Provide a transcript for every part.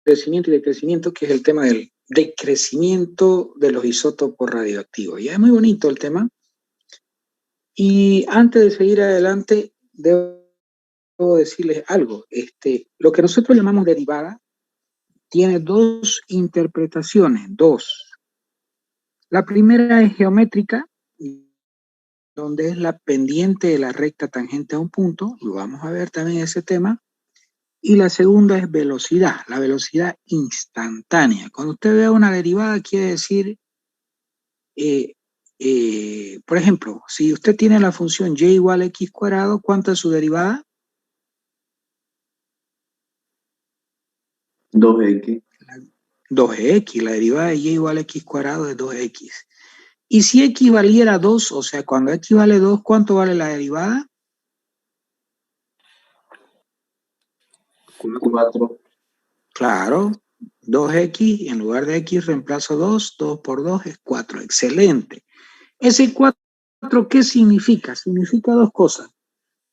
crecimiento y decrecimiento, que es el tema del decrecimiento de los isótopos radioactivos. Ya es muy bonito el tema. Y antes de seguir adelante, debo decirles algo. Lo que nosotros llamamos derivada tiene dos interpretaciones, dos. La primera es geométrica, donde es la pendiente de la recta tangente a un punto, lo vamos a ver también ese tema. Y la segunda es velocidad, la velocidad instantánea. Cuando usted vea una derivada, quiere decir, por ejemplo, si usted tiene la función y igual a x cuadrado, ¿cuánto es su derivada? 2x. 2x, la derivada de y igual a x cuadrado es 2x. Y si x valiera 2, o sea, cuando x vale 2, ¿cuánto vale la derivada? 4. Claro, 2x, en lugar de x reemplazo 2, 2 por 2 es 4, excelente. Ese 4, ¿qué significa? Significa dos cosas.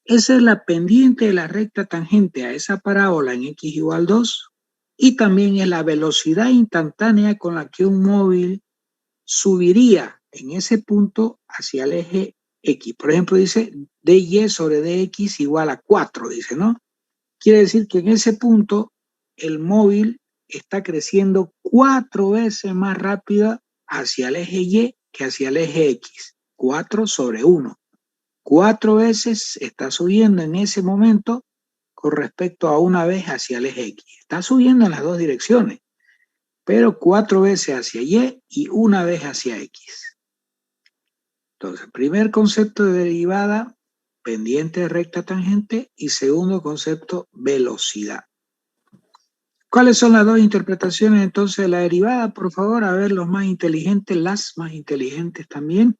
Esa es la pendiente de la recta tangente a esa parábola en x igual 2, y también es la velocidad instantánea con la que un móvil subiría en ese punto hacia el eje x. Por ejemplo, dice dy sobre dx igual a 4, dice, ¿no? Quiere decir que en ese punto el móvil está creciendo 4 veces más rápido hacia el eje y que hacia el eje x. 4 sobre 1. 4 veces está subiendo en ese momento con respecto a una vez hacia el eje x. Está subiendo en las dos direcciones, pero 4 veces hacia y una vez hacia x. Entonces, primer concepto de derivada, pendiente de recta tangente, y segundo concepto, velocidad. ¿Cuáles son las dos interpretaciones entonces de la derivada? Por favor, a ver los más inteligentes, las más inteligentes también.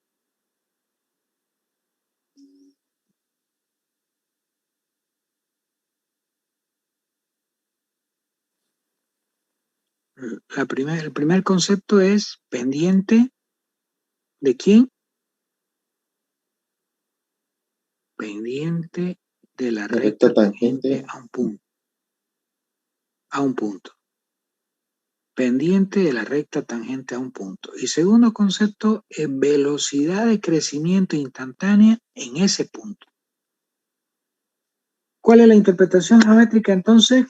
El primer concepto es pendiente ¿de quién? Pendiente de la recta tangente a un punto. A un punto. Pendiente de la recta tangente a un punto. Y segundo concepto es velocidad de crecimiento instantánea en ese punto. ¿Cuál es la interpretación geométrica entonces?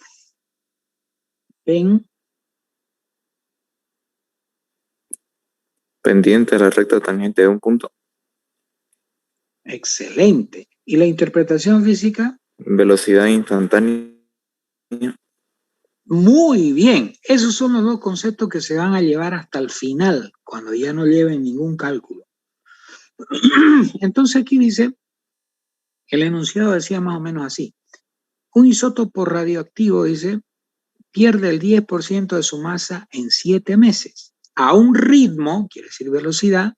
Pendiente de la recta tangente de un punto. Excelente. ¿Y la interpretación física? Velocidad instantánea. Muy bien. Esos son los dos conceptos que se van a llevar hasta el final, cuando ya no lleven ningún cálculo. Entonces aquí dice, el enunciado decía más o menos así. Un isótopo radioactivo, dice, pierde el 10% de su masa en 7 meses, a un ritmo, quiere decir velocidad,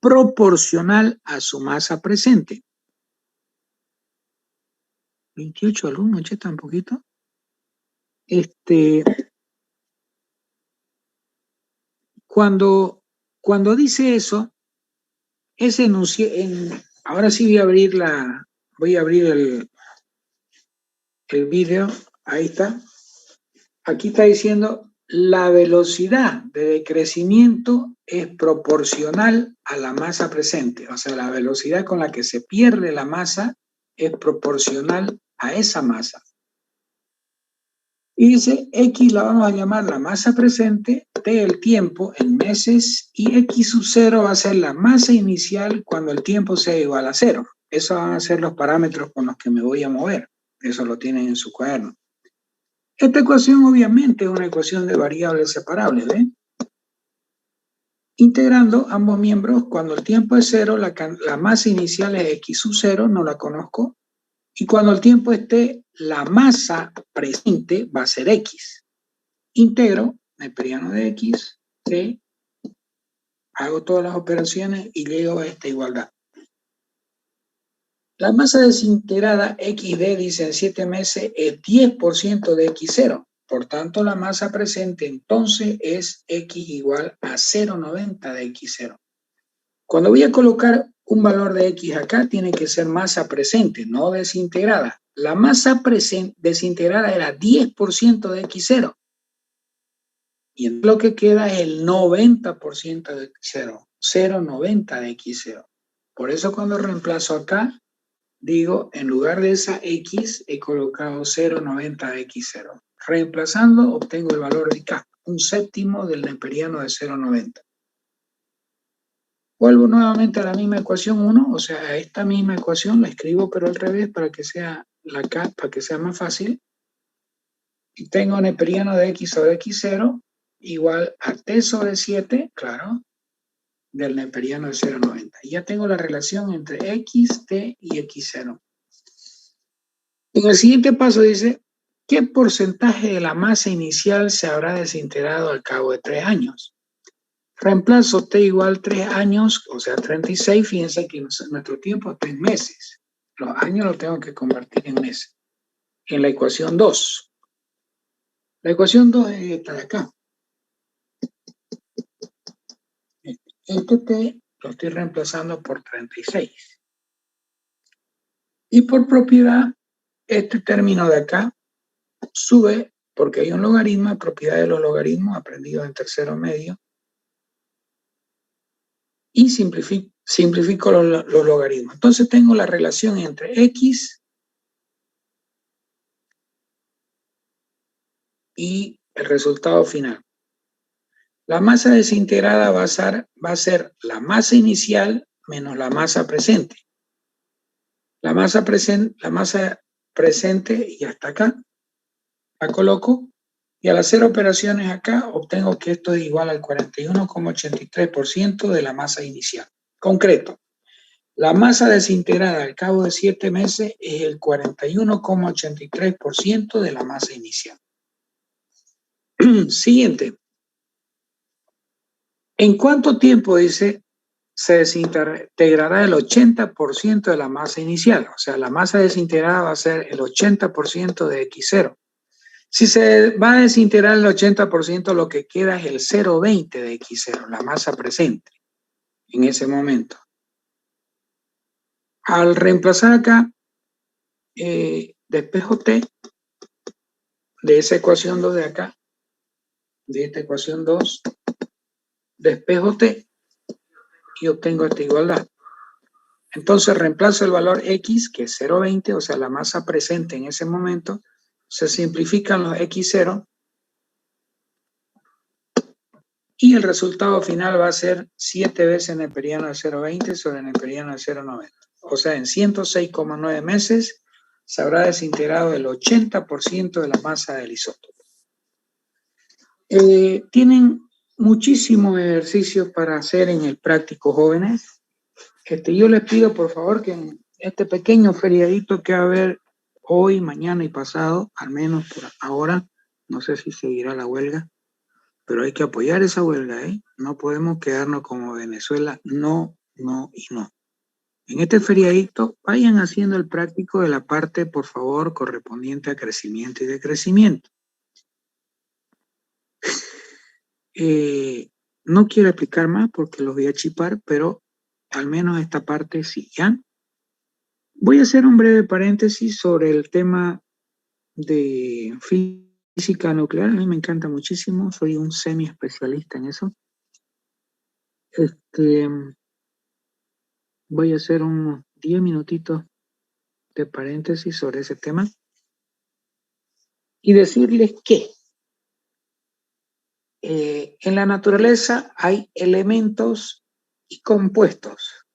proporcional a su masa presente. 28 alumnos, che, tan poquito. Cuando dice eso, ese enunciado, ahora sí voy a abrir el video, ahí está. Aquí está diciendo, la velocidad de decrecimiento es proporcional a la masa presente. O sea, la velocidad con la que se pierde la masa es proporcional a esa masa. Y dice, X la vamos a llamar la masa presente, T el tiempo en meses, y X sub 0 va a ser la masa inicial cuando el tiempo sea igual a 0. Esos van a ser los parámetros con los que me voy a mover. Eso lo tienen en su cuaderno. Esta ecuación obviamente es una ecuación de variables separables, ¿eh? Integrando ambos miembros, cuando el tiempo es 0, la masa inicial es X sub 0, no la conozco, y cuando el tiempo esté, la masa presente va a ser X. Integro neperiano de X, ¿sí? Hago todas las operaciones y llego a esta igualdad. La masa desintegrada XD, dice en 7 meses, es 10% de X0. Por tanto, la masa presente entonces es X igual a 0,90 de X0. Cuando voy a colocar un valor de X acá, tiene que ser masa presente, no desintegrada. La masa desintegrada era 10% de X0. Y lo que queda es el 90% de X0, 0,90 de X0. Por eso cuando reemplazo acá, digo, en lugar de esa X, he colocado 0,90 de X0. Reemplazando, obtengo el valor de K, un séptimo del neperiano de 0,90. Vuelvo nuevamente a la misma ecuación 1, o sea, a esta misma ecuación la escribo pero al revés para que sea la K, para que sea más fácil. Y tengo neperiano de X sobre X0 igual a T sobre 7, claro, del neperiano de 0,90. Y ya tengo la relación entre X, T y X0. En el siguiente paso dice, ¿qué porcentaje de la masa inicial se habrá desintegrado al cabo de 3 años? Reemplazo T igual 3 años, o sea, 36. Fíjense que nuestro tiempo es 3 meses. Los años los tengo que convertir en meses. En la ecuación 2. La ecuación 2 es esta de acá. Este T lo estoy reemplazando por 36. Y por propiedad, este término de acá sube porque hay un logaritmo, propiedad de los logaritmos aprendidos en tercero medio. Y simplifico los logaritmos. Entonces tengo la relación entre X y el resultado final. La masa desintegrada va a ser la masa inicial menos la masa presente. La masa presente y hasta acá la coloco y al hacer operaciones acá obtengo que esto es igual al 41,83% de la masa inicial. Concreto. La masa desintegrada al cabo de 7 meses es el 41,83% de la masa inicial. Siguiente. ¿En cuánto tiempo, dice, se desintegrará el 80% de la masa inicial? O sea, la masa desintegrada va a ser el 80% de X0. Si se va a desintegrar el 80%, lo que queda es el 0,20 de X0, la masa presente en ese momento. Al reemplazar acá, despejo T de esa ecuación 2 de acá, de esta ecuación 2, despejo T y obtengo esta igualdad. Entonces reemplazo el valor X, que es 0,20, o sea, la masa presente en ese momento, se simplifican los X0 y el resultado final va a ser 7 veces neperiano de 0,20 sobre neperiano de 0,90. O sea, en 106,9 meses se habrá desintegrado el 80% de la masa del isótopo. Tienen muchísimos ejercicios para hacer en el práctico, jóvenes. Yo les pido, por favor, que en este pequeño feriadito que va a haber hoy, mañana y pasado, al menos por ahora, no sé si seguirá la huelga, pero hay que apoyar esa huelga, ¿eh? No podemos quedarnos como Venezuela, no, no y no. En este feriadito, vayan haciendo el práctico de la parte, por favor, correspondiente a crecimiento y decrecimiento. No quiero explicar más porque los voy a chipar, pero al menos esta parte sí, ¿ya? Voy a hacer un breve paréntesis sobre el tema de física nuclear. A mí me encanta muchísimo, soy un semi especialista en eso. Voy a hacer unos 10 minutitos de paréntesis sobre ese tema y decirles que en la naturaleza hay elementos y compuestos.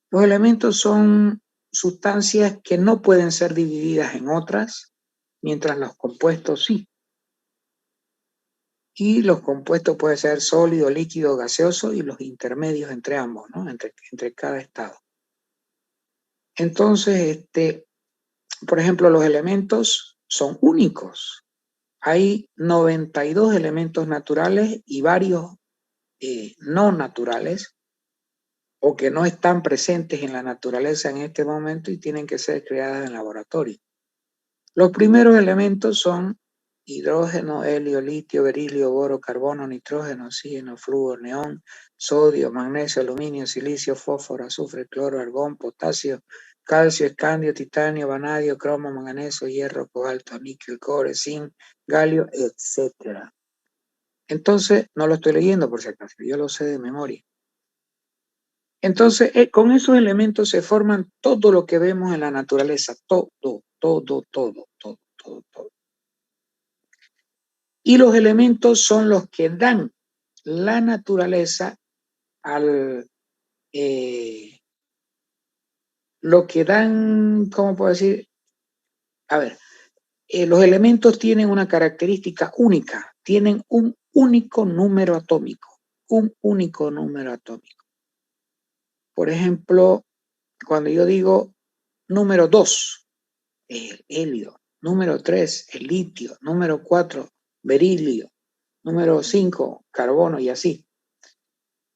Los elementos son sustancias que no pueden ser divididas en otras, mientras los compuestos sí. Y los compuestos pueden ser sólido, líquido, gaseoso y los intermedios entre ambos, ¿no? Entre cada estado. Entonces, por ejemplo, los elementos son únicos. Hay 92 elementos naturales y varios no naturales o que no están presentes en la naturaleza en este momento y tienen que ser creadas en laboratorio. Los primeros elementos son hidrógeno, helio, litio, berilio, boro, carbono, nitrógeno, oxígeno, flúor, neón, sodio, magnesio, aluminio, silicio, fósforo, azufre, cloro, argón, potasio, calcio, escandio, titanio, vanadio, cromo, manganeso, hierro, cobalto, níquel, cobre, zinc, galio, etc. Entonces, no lo estoy leyendo por si acaso, yo lo sé de memoria. Entonces, con esos elementos se forman todo lo que vemos en la naturaleza, todo. Y los elementos son los que dan la naturaleza al, lo que dan, ¿cómo puedo decir? A ver, los elementos tienen una característica única, tienen un único número atómico, un único número atómico. Por ejemplo, cuando yo digo número 2, el helio, número 3, el litio, número 4, berilio, número 5, carbono y así.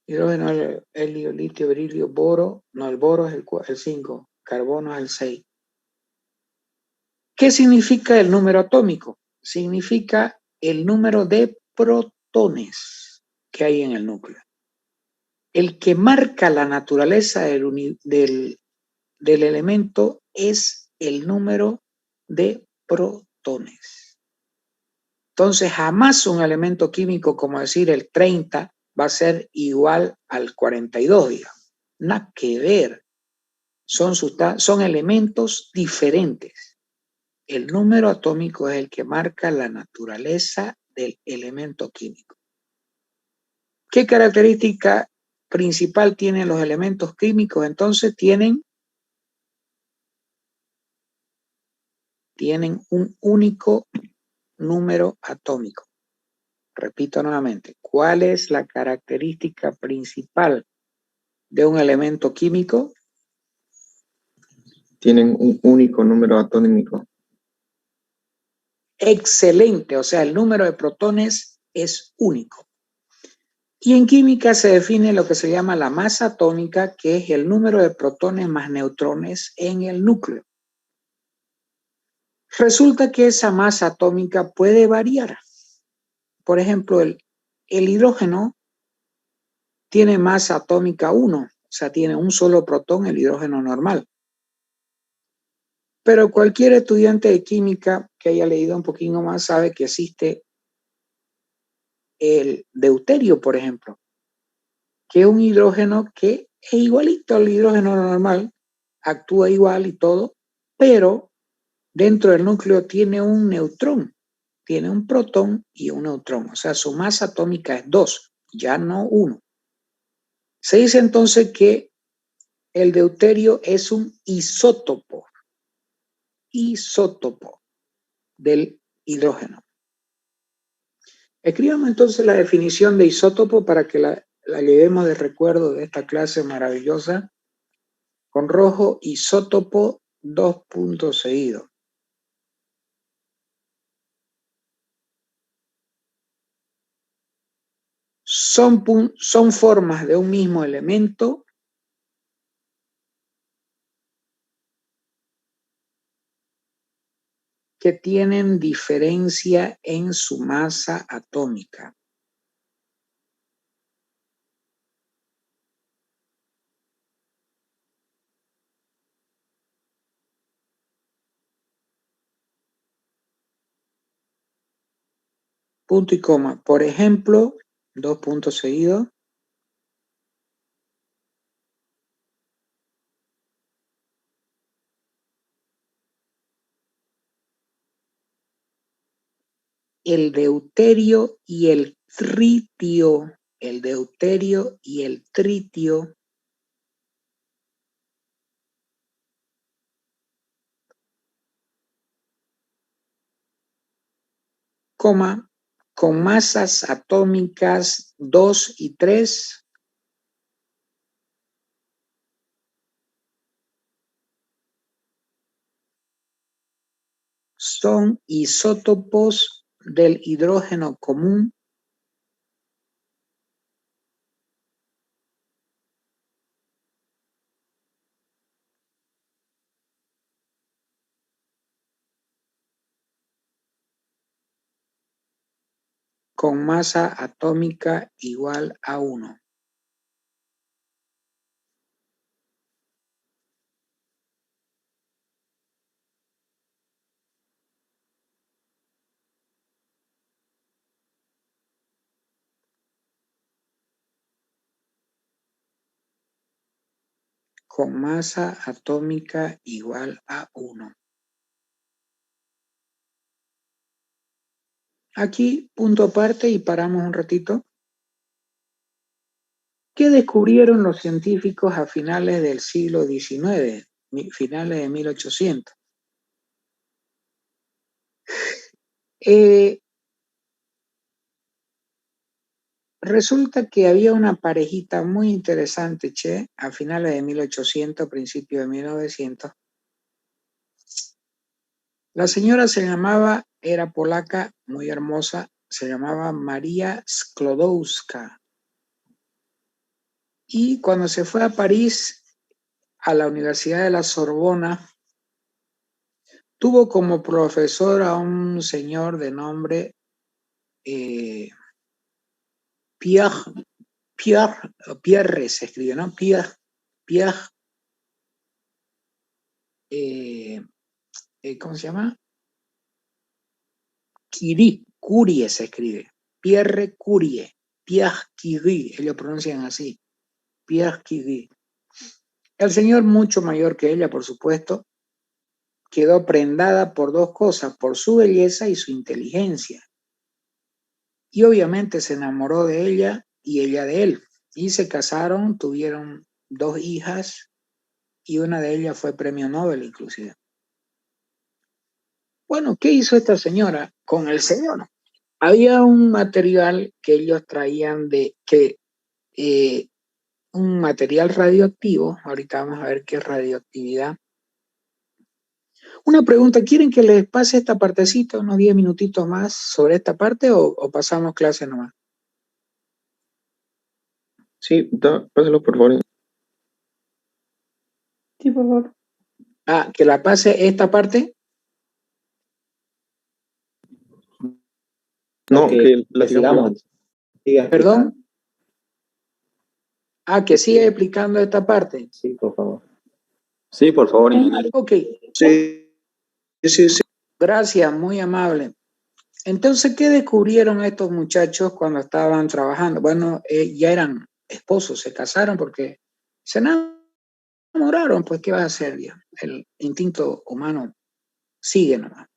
Hidrógeno, helio, litio, berilio, boro, no, el boro es el 5, carbono es el 6. ¿Qué significa el número atómico? Significa el número de protones que hay en el núcleo. El que marca la naturaleza del elemento es el número de protones. Entonces, jamás un elemento químico, como decir el 30, va a ser igual al 42, digamos. Nada que ver. Son elementos diferentes. El número atómico es el que marca la naturaleza del elemento químico. ¿Qué característica principal tienen los elementos químicos? Entonces tienen un único número atómico. Repito nuevamente, ¿cuál es la característica principal de un elemento químico? Tienen un único número atómico. Excelente, o sea, el número de protones es único. Y en química se define lo que se llama la masa atómica, que es el número de protones más neutrones en el núcleo. Resulta que esa masa atómica puede variar. Por ejemplo, el hidrógeno tiene masa atómica 1, o sea, tiene un solo protón, el hidrógeno normal. Pero cualquier estudiante de química que haya leído un poquito más sabe que existe el deuterio, por ejemplo, que es un hidrógeno que es igualito al hidrógeno normal, actúa igual y todo, pero dentro del núcleo tiene un neutrón, tiene un protón y un neutrón, o sea, su masa atómica es 2, ya no 1. Se dice entonces que el deuterio es un isótopo del hidrógeno. Escribamos entonces la definición de isótopo para que la llevemos de recuerdo de esta clase maravillosa. Con rojo, isótopo, 2 puntos seguidos. Son formas de un mismo elemento que tienen diferencia en su masa atómica. Punto y coma. Por ejemplo, 2 puntos seguidos. El deuterio y el tritio. El deuterio y el tritio coma, con masas atómicas 2 y 3, son isótopos del hidrógeno común con masa atómica igual a 1. con masa atómica igual a 1. Aquí, punto aparte y paramos un ratito. ¿Qué descubrieron los científicos a finales del siglo XIX, finales de 1800? Resulta que había una parejita muy interesante, a finales de 1800, principios de 1900. La señora era polaca, muy hermosa, se llamaba María Sklodowska. Y cuando se fue a París, a la Universidad de la Sorbona, tuvo como profesor a un señor de nombre Pierre se escribe, ¿no? Pierre, ¿cómo se llama? Curie se escribe. Pierre Curie, Pierre Curie, ellos pronuncian así. Pierre Curie. El señor, mucho mayor que ella, por supuesto, quedó prendada por dos cosas, por su belleza y su inteligencia. Y obviamente se enamoró de ella y ella de él. Y se casaron, tuvieron 2 hijas y una de ellas fue premio Nobel inclusive. Bueno, ¿qué hizo esta señora con el señor? Había un material que ellos traían un material radioactivo. Ahorita vamos a ver qué es radioactividad. Una pregunta, ¿quieren que les pase esta partecita, unos 10 minutitos más sobre esta parte o pasamos clase nomás? Sí, pásalo por favor. Sí, por favor. Ah, que la pase esta parte. No, Okay, que la sigamos. ¿Perdón? Ah, que siga explicando esta parte. Sí, por favor. Sí, por favor. Ok. Sí. Gracias, muy amable. Entonces, ¿qué descubrieron estos muchachos cuando estaban trabajando? Bueno, ya eran esposos, se casaron porque se enamoraron, pues, ¿qué vas a hacer? Ya? El instinto humano sigue nomás.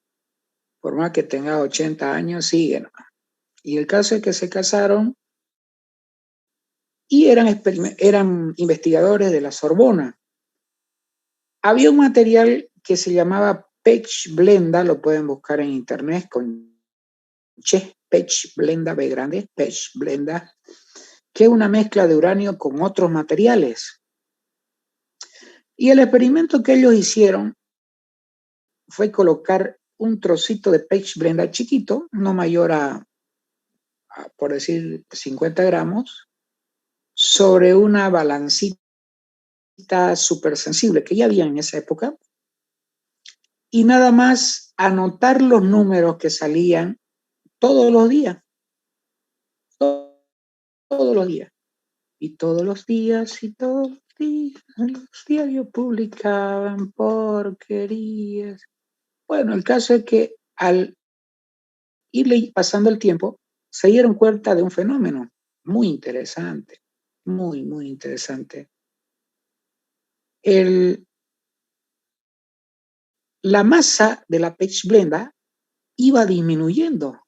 Por más que tenga 80 años, sigue nomás. Y el caso es que se casaron y eran investigadores de la Sorbona. Había un material que se llamaba Pechblenda, lo pueden buscar en internet con Pechblenda, B grande, Pechblenda, que es una mezcla de uranio con otros materiales. Y el experimento que ellos hicieron fue colocar un trocito de Pechblenda chiquito, no mayor a, por decir, 50 gramos, sobre una balancita súper sensible que ya había en esa época, y nada más anotar los números que salían todos los días. Todos los días. Y todos los días los diarios publicaban porquerías. Bueno, el caso es que al irle pasando el tiempo, se dieron cuenta de un fenómeno muy interesante, muy, muy interesante. La masa de la Pechblenda iba disminuyendo.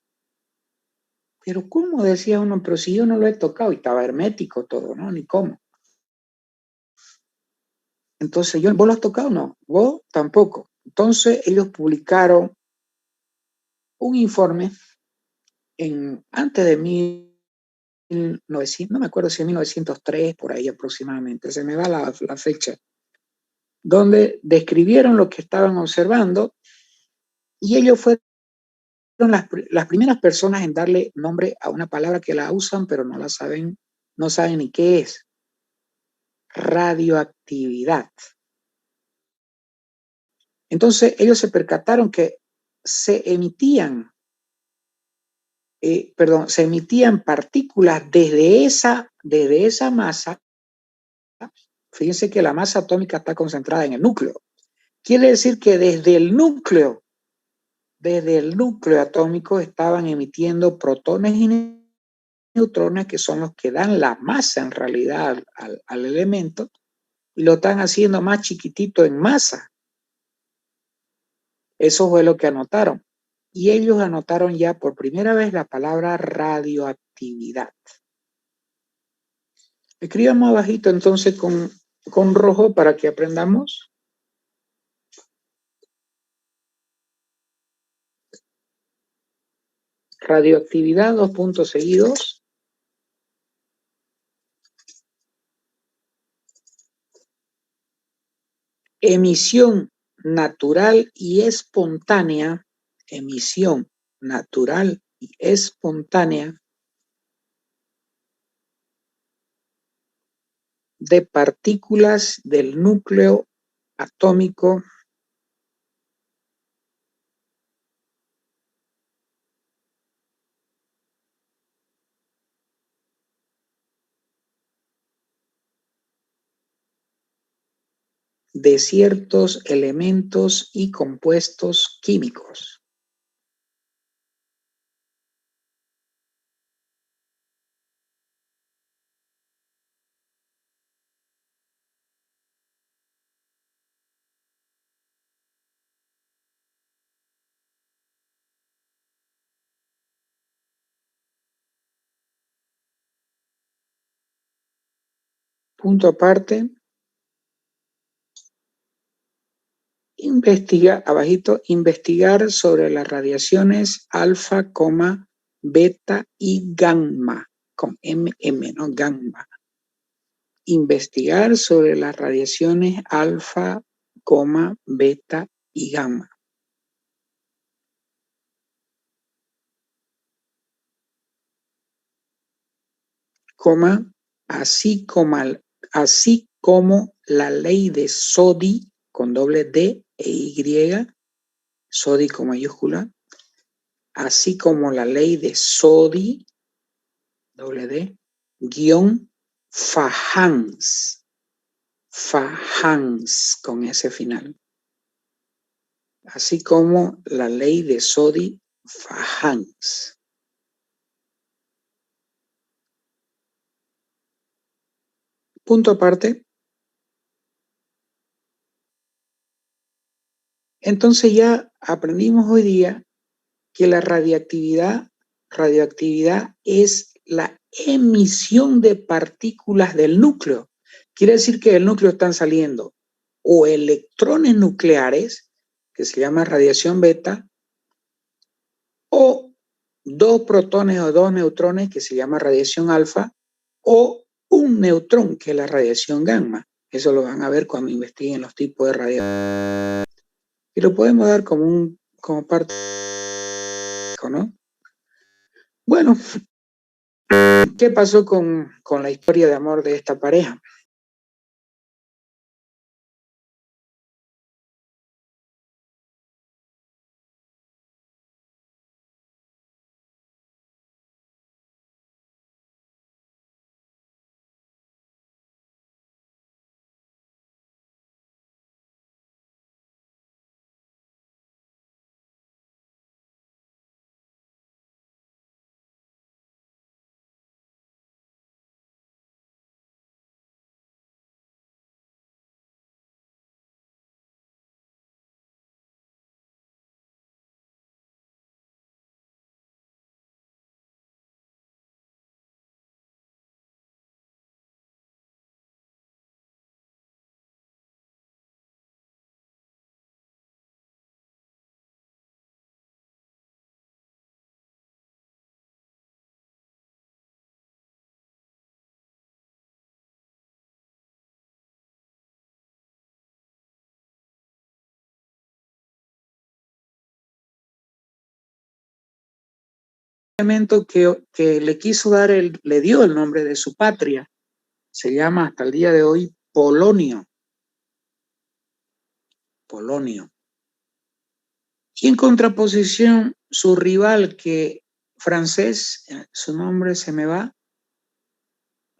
Pero ¿cómo? Decía uno, pero si yo no lo he tocado y estaba hermético todo, ¿no? Ni cómo. Entonces, ¿vos lo has tocado? No, vos tampoco. Entonces, ellos publicaron un informe antes de 1900, no me acuerdo si en 1903, por ahí aproximadamente, se me va la fecha, donde describieron lo que estaban observando y ellos fueron las primeras personas en darle nombre a una palabra que la usan, pero no saben ni qué es. Radioactividad. Entonces ellos se percataron que se emitían partículas desde esa masa. Fíjense que la masa atómica está concentrada en el núcleo. Quiere decir que desde el núcleo atómico estaban emitiendo protones y neutrones, que son los que dan la masa en realidad al elemento, y lo están haciendo más chiquitito en masa. Eso fue lo que anotaron. Y ellos anotaron ya por primera vez la palabra radioactividad. Escribamos abajito entonces con rojo para que aprendamos. Radioactividad, 2 puntos seguidos. Emisión natural y espontánea. Emisión natural y espontánea de partículas del núcleo atómico de ciertos elementos y compuestos químicos. Punto aparte. Abajito, investigar sobre las radiaciones alfa, beta y gamma, con MM, ¿no? Gamma. Investigar sobre las radiaciones alfa, beta y gamma. Así como la ley de Soddy, con doble D e Y, Soddy con mayúscula, así como la ley de Soddy, doble D, guión Fajans con ese final, así como la ley de Soddy-Fajans. Punto aparte. Entonces ya aprendimos hoy día que la radioactividad es la emisión de partículas del núcleo. Quiere decir que del núcleo están saliendo o electrones nucleares, que se llama radiación beta, o 2 protones o 2 neutrones, que se llama radiación alfa, o un neutrón, que es la radiación gamma. Eso lo van a ver cuando investiguen los tipos de radiación. Y lo podemos dar como parte, ¿no? Bueno, ¿qué pasó con la historia de amor de esta pareja? Elemento que le dio el nombre de su patria, se llama hasta el día de hoy polonio. Y en contraposición, su rival francés, su nombre se me va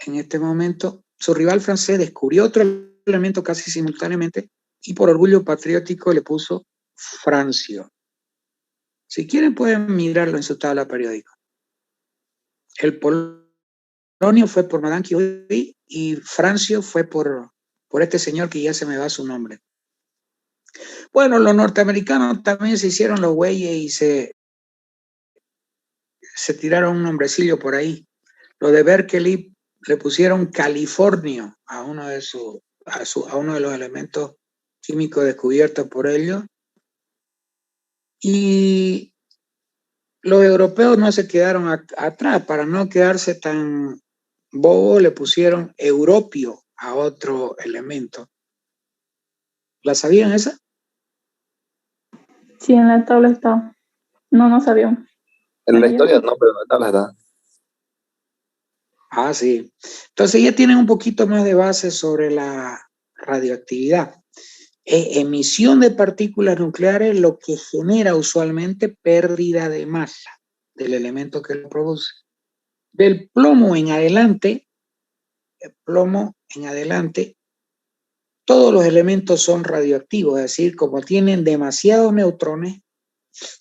en este momento, su rival francés descubrió otro elemento casi simultáneamente y por orgullo patriótico le puso francio. Si quieren pueden mirarlo en su tabla periódica. El polonio fue por Madame Curie y francio fue por por este señor que ya se me va su nombre. Bueno, los norteamericanos también se hicieron los güeyes y se tiraron un nombrecillo por ahí. Los de Berkeley le pusieron californio a uno de los elementos químicos descubiertos por ellos. Y los europeos no se quedaron atrás, para no quedarse tan bobo, le pusieron europio a otro elemento. ¿La sabían esa? Sí, en la tabla está. No sabía. En la historia no, pero en la tabla está. Ah, sí. Entonces ya tienen un poquito más de base sobre la radioactividad. Emisión de partículas nucleares, lo que genera usualmente pérdida de masa del elemento que lo produce. Del plomo en adelante, todos los elementos son radioactivos, es decir, como tienen demasiados neutrones,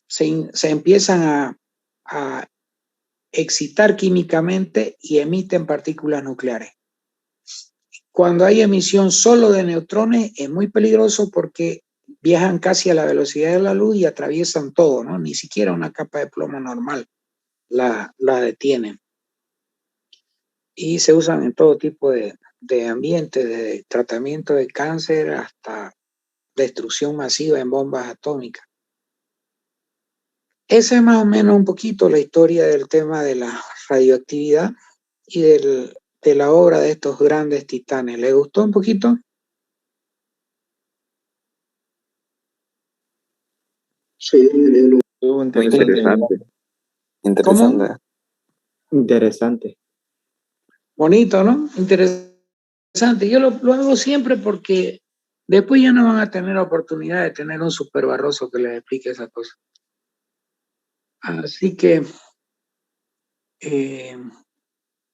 se empiezan a excitar químicamente y emiten partículas nucleares. Cuando hay emisión solo de neutrones es muy peligroso porque viajan casi a la velocidad de la luz y atraviesan todo, ¿no? Ni siquiera una capa de plomo normal la detienen. Y se usan en todo tipo de ambientes, de tratamiento de cáncer hasta destrucción masiva en bombas atómicas. Esa es más o menos un poquito la historia del tema de la radioactividad y de la obra de estos grandes titanes. ¿Le gustó un poquito? Sí, estuvo Muy interesante. interesante. Interesante. Bonito, ¿no? Interesante. Yo lo hago siempre porque después ya no van a tener oportunidad de tener un super barroso que les explique esa cosa. Así que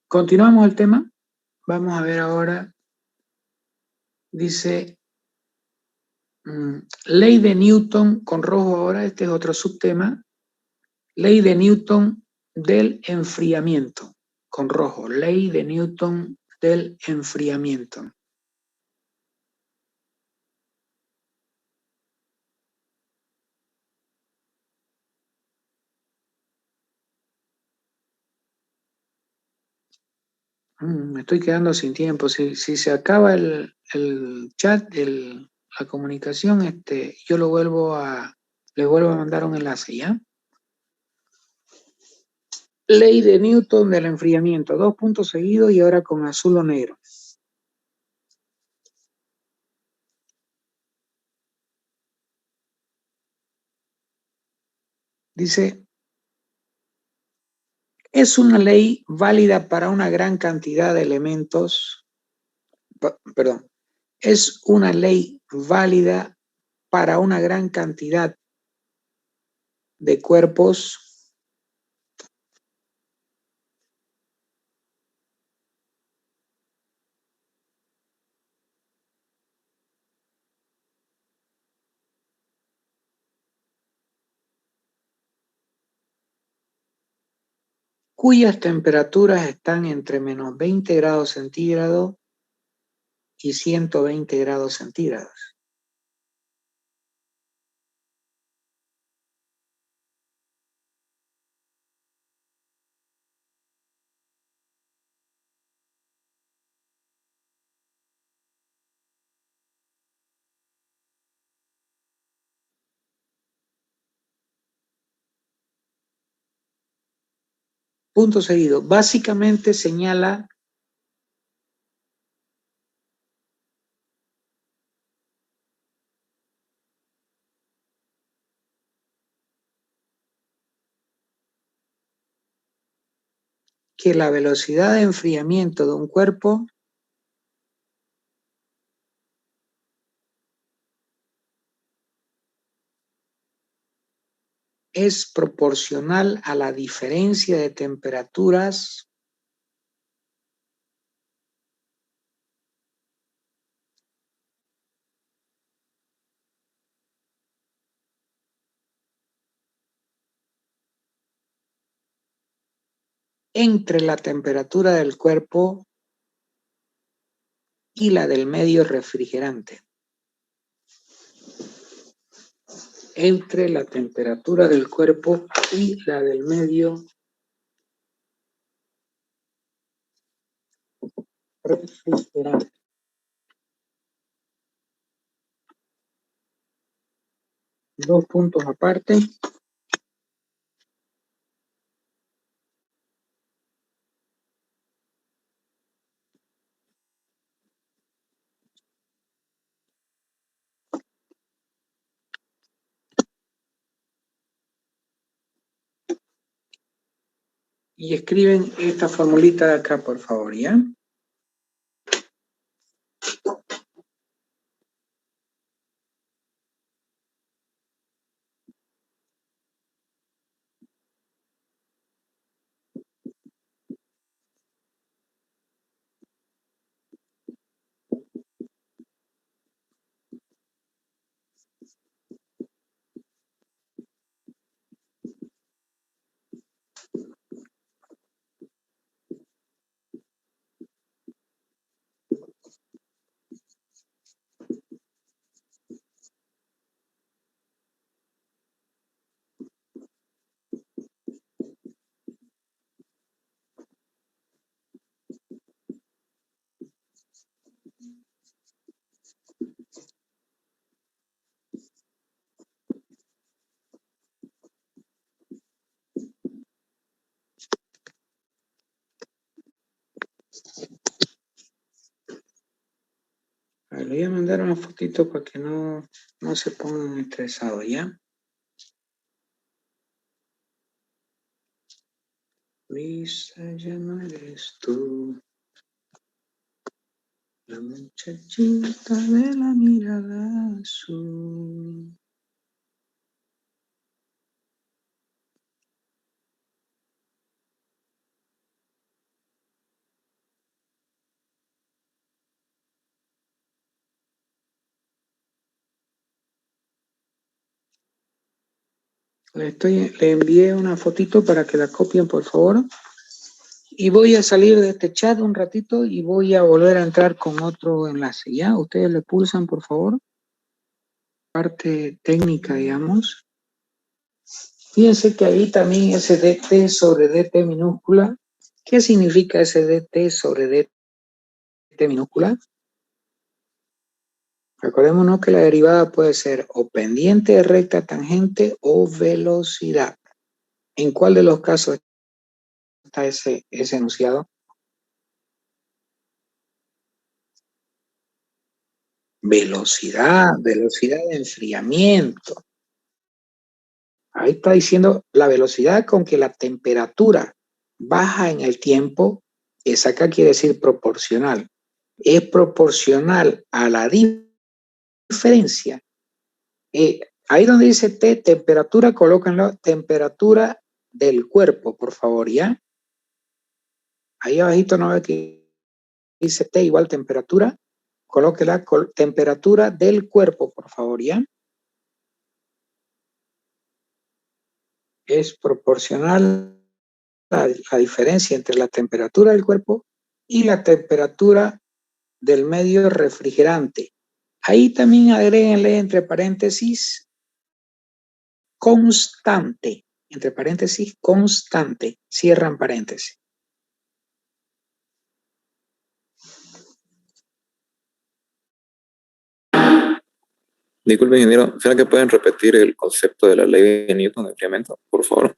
continuamos el tema. Vamos a ver ahora. Dice ley de Newton con rojo ahora. Este es otro subtema. Ley de Newton del enfriamiento con rojo. Ley de Newton del enfriamiento. Me estoy quedando sin tiempo. Si se acaba el chat, la comunicación, yo les vuelvo a mandar un enlace, ¿ya? Ley de Newton del enfriamiento. 2 puntos seguidos y ahora con azul o negro. Dice, es una ley válida para una gran cantidad de elementos. Perdón. Es una ley válida para una gran cantidad de cuerpos cuyas temperaturas están entre menos 20 grados centígrados y 120 grados centígrados. Punto seguido. Básicamente señala que la velocidad de enfriamiento de un cuerpo es proporcional a la diferencia de temperaturas entre la temperatura del cuerpo y la del medio refrigerante. Entre la temperatura del cuerpo y la del medio refrigerante. Dos puntos aparte. Y escriben esta formulita de acá, por favor, ¿ya? Le voy a mandar una fotito para que no se pongan estresados, ¿ya? Lisa, ya no eres tú, la muchachita de la mirada azul. Le envié una fotito para que la copien, por favor. Y voy a salir de este chat un ratito y voy a volver a entrar con otro enlace, ¿ya? Ustedes le pulsan, por favor. Parte técnica, digamos. Fíjense que ahí también ese dt sobre dt minúscula. ¿Qué significa ese dt sobre dt minúscula? Recordémonos que la derivada puede ser o pendiente, recta, tangente o velocidad. ¿En cuál de los casos está ese enunciado? Velocidad de enfriamiento. Ahí está diciendo la velocidad con que la temperatura baja en el tiempo, esa acá quiere decir proporcional. Es proporcional a la diferencia. Ahí donde dice T, temperatura, colóquenlo, temperatura del cuerpo, por favor, ¿ya? Ahí abajito no ve que dice T igual temperatura, colóquela, temperatura del cuerpo, por favor, ¿ya? Es proporcional la diferencia entre la temperatura del cuerpo y la temperatura del medio refrigerante. Ahí también agréguenle entre paréntesis constante, entre paréntesis constante, cierran paréntesis. Disculpe, ingeniero, ¿será que pueden repetir el concepto de la ley de Newton de enfriamiento, por favor?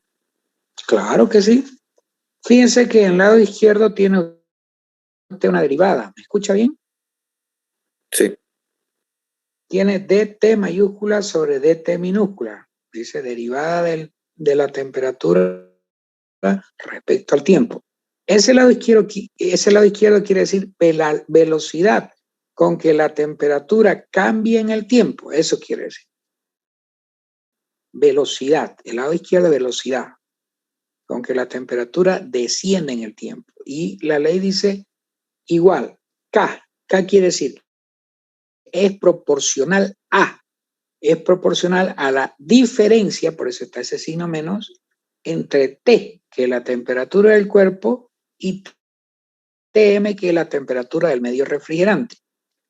Claro que sí. Fíjense que en el lado izquierdo tiene usted una derivada. ¿Me escucha bien? Sí. Tiene dt mayúscula sobre dt minúscula. Dice derivada de la temperatura respecto al tiempo. Ese lado izquierdo quiere decir la velocidad con que la temperatura cambia en el tiempo. Eso quiere decir. Velocidad. El lado izquierdo, velocidad. Con que la temperatura desciende en el tiempo. Y la ley dice igual. K. K quiere decir es proporcional a. Es proporcional a la diferencia, por eso está ese signo menos, entre T, que es la temperatura del cuerpo, y Tm, que es la temperatura del medio refrigerante.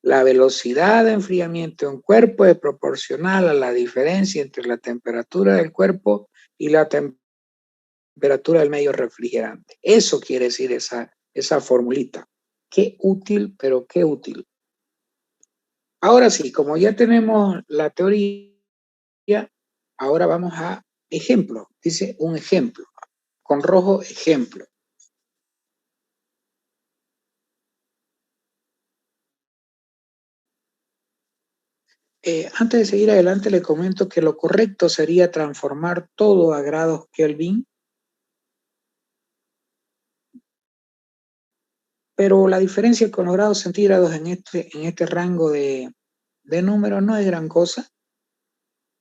La velocidad de enfriamiento de un cuerpo es proporcional a la diferencia entre la temperatura del cuerpo y la temperatura del medio refrigerante. Eso quiere decir esa formulita. Qué útil, pero qué útil. Ahora sí, como ya tenemos la teoría, ahora vamos a ejemplo. Dice un ejemplo. Con rojo, ejemplo. Antes de seguir adelante, le comento que lo correcto sería transformar todo a grados Kelvin, pero la diferencia con los grados centígrados en este rango de números no es gran cosa,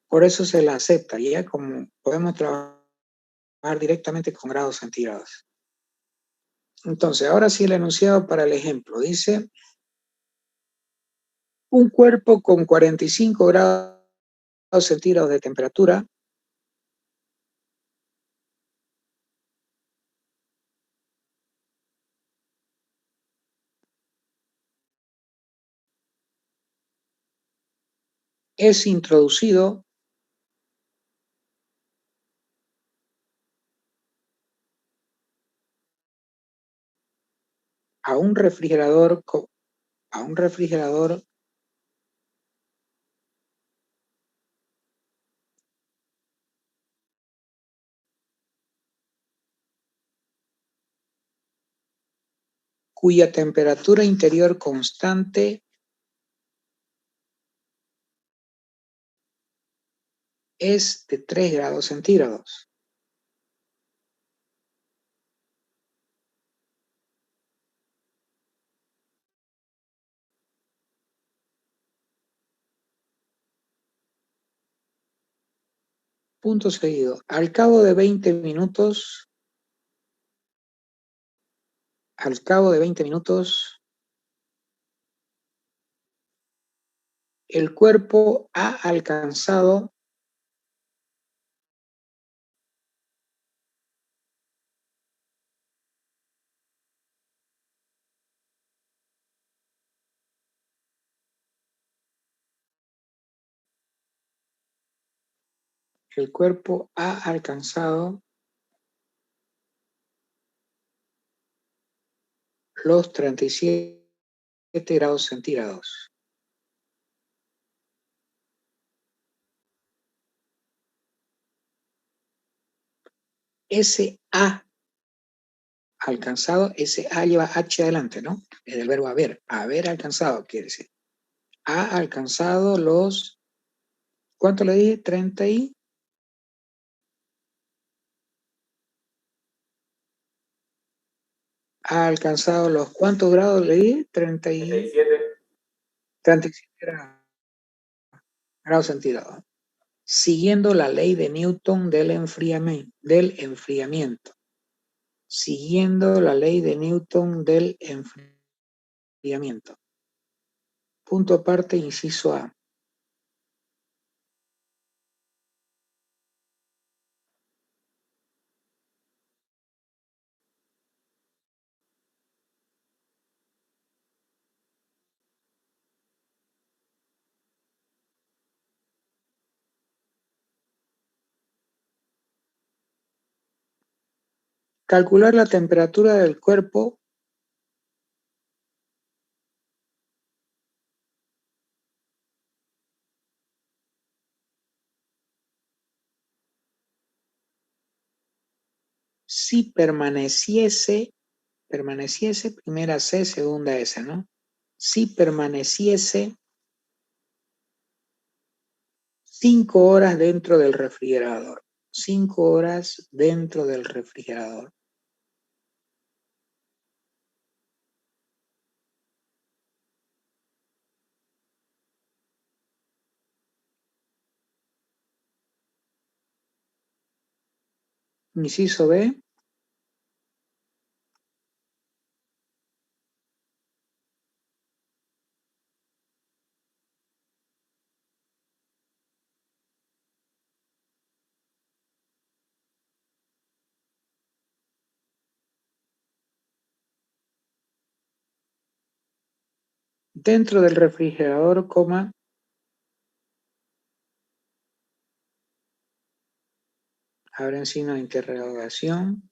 por eso se la acepta, ya como podemos trabajar directamente con grados centígrados. Entonces, ahora sí el enunciado para el ejemplo. Dice, un cuerpo con 45 grados centígrados de temperatura es introducido a un refrigerador cuya temperatura interior constante es de 3 grados centígrados. Punto seguido. Al cabo de 20 minutos, el cuerpo ha alcanzado los 37 grados centígrados. Ese ha alcanzado, ese ha lleva H adelante, ¿no? Es del verbo haber alcanzado, quiere decir. Ha alcanzado los, ¿cuánto le dije? 30 y... Ha alcanzado los, ¿cuántos grados le dije? 37 grados centígrados. Siguiendo la ley de Newton del enfriamiento. Siguiendo la ley de Newton del enfriamiento. Punto aparte, inciso A. Calcular la temperatura del cuerpo si permaneciese, primera C, segunda S, ¿no? Si permaneciese 5 horas dentro del refrigerador. 5 horas dentro del refrigerador. Inciso B. Dentro del refrigerador, coma, abren signo de interrogación.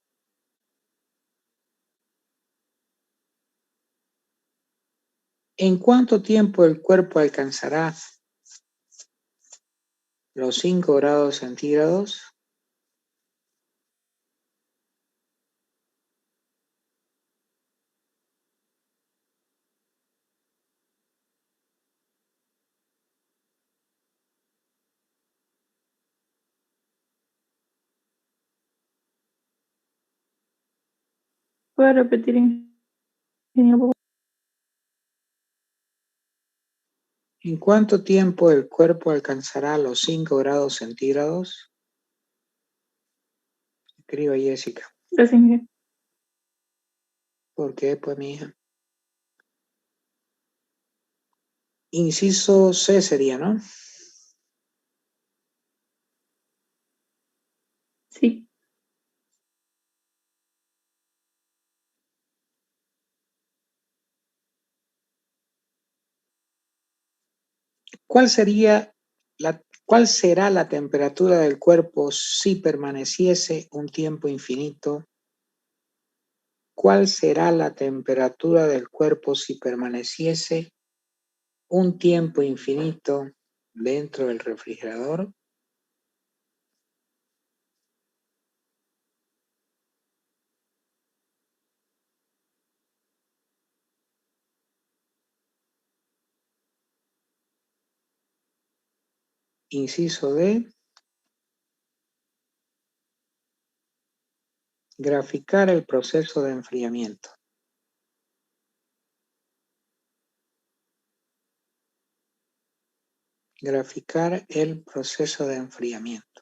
¿En cuánto tiempo el cuerpo alcanzará los 5 grados centígrados? ¿Puede repetir, ingeniero? ¿En cuánto tiempo el cuerpo alcanzará los 5 grados centígrados? Escriba Jessica. Gracias, ingeniero. ¿Por qué? Pues mi hija. Inciso C sería, ¿no? Sí. ¿Cuál será la temperatura del cuerpo si permaneciese un tiempo infinito? ¿Cuál será la temperatura del cuerpo si permaneciese un tiempo infinito dentro del refrigerador? Inciso D. Graficar el proceso de enfriamiento. Graficar el proceso de enfriamiento.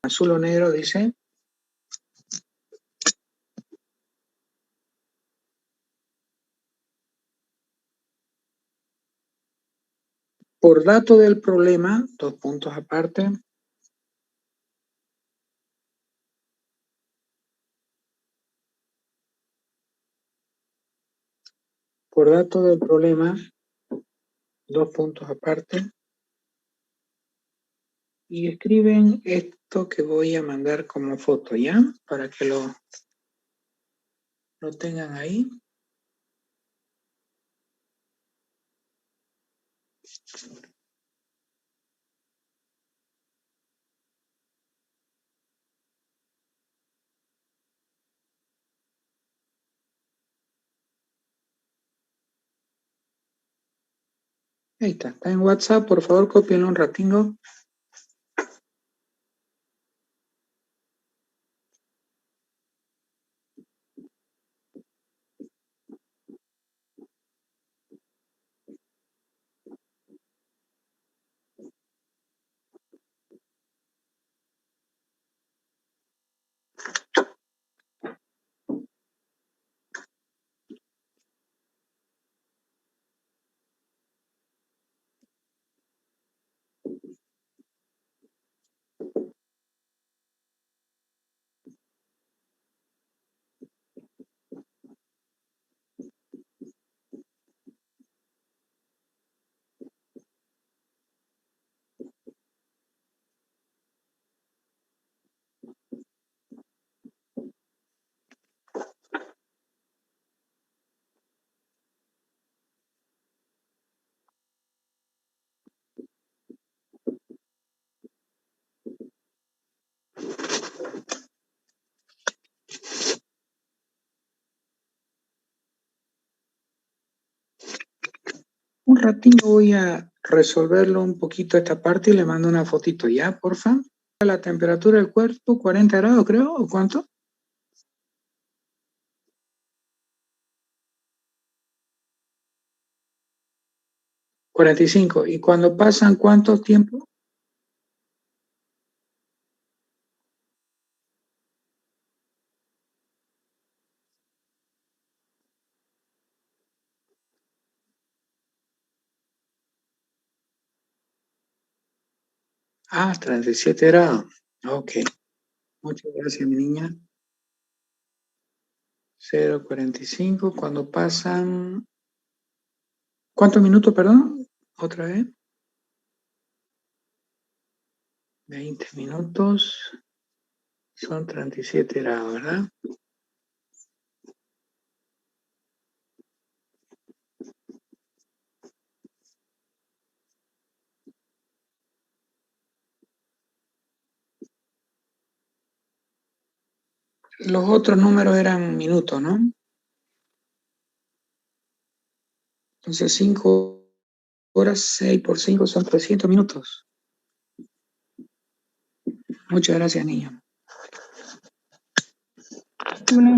Azul o negro dice. Por dato del problema, 2 puntos aparte. Por dato del problema, 2 puntos aparte. Y escriben esto que voy a mandar como foto, ¿ya? Para que lo tengan ahí. Ahí está. Está en WhatsApp. Por favor, cópienlo un ratingo. Un ratito voy a resolverlo un poquito esta parte y le mando una fotito ya, porfa. La temperatura del cuerpo, 40 grados creo, ¿o cuánto? 45. ¿Y cuando pasan cuánto tiempo? Ah, 37 grados. Ok. Muchas gracias, mi niña. 0,45. Cuando pasan... ¿Cuántos minutos, perdón? Otra vez. 20 minutos. Son 37 grados, ¿verdad? Los otros números eran minutos, ¿no? Entonces 5 horas, 6 por 5 son 300 minutos. Muchas gracias, niño. Bueno,